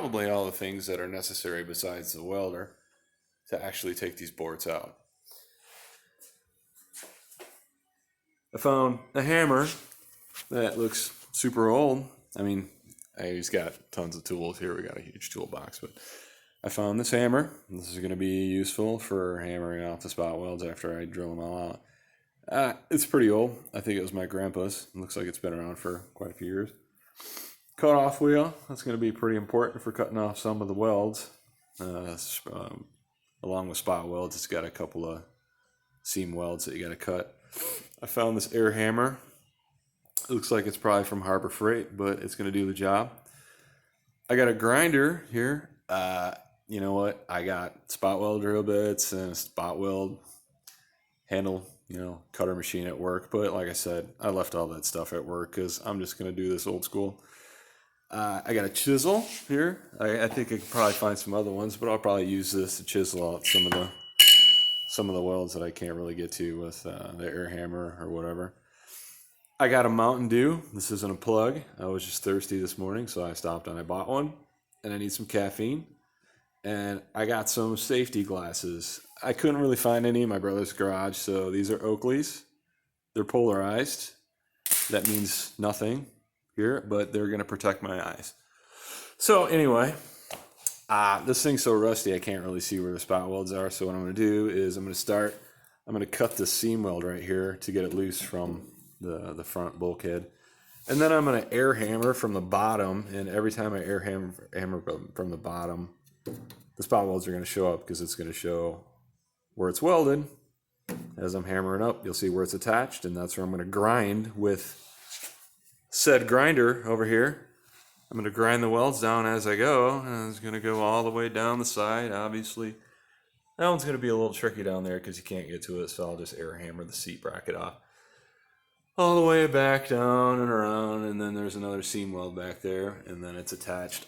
Probably all the things that are necessary besides the welder to actually take these boards out. I found a hammer that looks super old. I mean, he's got tons of tools here. We got a huge toolbox, but I found this hammer. This is going to be useful for hammering off the spot welds after I drill them all out. It's pretty old. I think it was my grandpa's. It looks like it's been around for quite a few years. Cut off wheel. That's going to be pretty important for cutting off some of the welds. Along with spot welds, it's got a couple of seam welds that you got to cut. I found this air hammer. It looks like it's probably from Harbor Freight, but it's going to do the job. I got a grinder here. You know what? I got spot weld drill bits and a spot weld handle, cutter machine at work. But like I said, I left all that stuff at work because I'm just going to do this old school. I got a chisel here. I think I could probably find some other ones, but I'll probably use this to chisel out some of the welds that I can't really get to with the air hammer or whatever. I got a Mountain Dew. This isn't a plug. I was just thirsty this morning, so I stopped and I bought one. And I need some caffeine. And I got some safety glasses. I couldn't really find any in my brother's garage, so these are Oakley's. They're polarized. That means nothing here, but they're going to protect my eyes. So anyway, this thing's so rusty I can't really see where the spot welds are. So what I'm going to do is I'm going to cut the seam weld right here to get it loose from the front bulkhead. And then I'm going to air hammer from the bottom. And every time I air hammer from the bottom, the spot welds are going to show up because it's going to show where it's welded. As I'm hammering up, you'll see where it's attached. And that's where I'm going to grind with said grinder over here. I'm going to grind the welds down as I go, and it's going to go all the way down the side, obviously. That one's going to be a little tricky down there because you can't get to it, so I'll just air hammer the seat bracket off. All the way back down and around, and then there's another seam weld back there, and then it's attached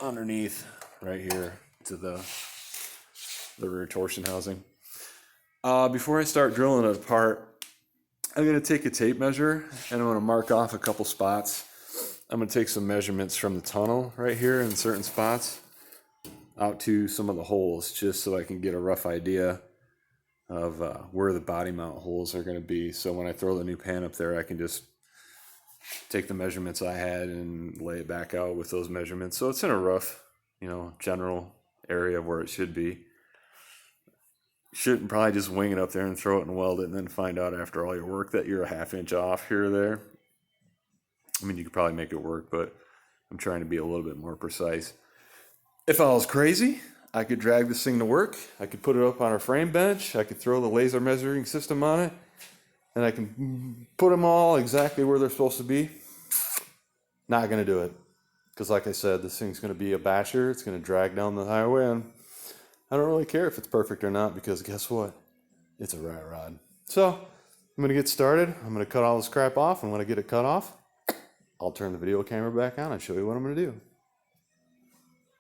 underneath right here to the rear torsion housing. Before I start drilling it apart, I'm going to take a tape measure, and I'm going to mark off a couple spots. I'm going to take some measurements from the tunnel right here in certain spots out to some of the holes, just so I can get a rough idea of where the body mount holes are going to be. So when I throw the new pan up there, I can just take the measurements I had and lay it back out with those measurements. So it's in a rough, general area where it should be. Shouldn't probably just wing it up there and throw it and weld it and then find out after all your work that you're a ½ inch off here or there. I mean, you could probably make it work, but I'm trying to be a little bit more precise. If I was crazy, I could drag this thing to work. I could put it up on our frame bench. I could throw the laser measuring system on it, and I can put them all exactly where they're supposed to be. Not going to do it. Because like I said, this thing's going to be a basher. It's going to drag down the highway, and I don't really care if it's perfect or not, because guess what? It's a rat rod. So I'm going to get started. I'm going to cut all this crap off, and when I get it cut off, I'll turn the video camera back on and show you what I'm going to do.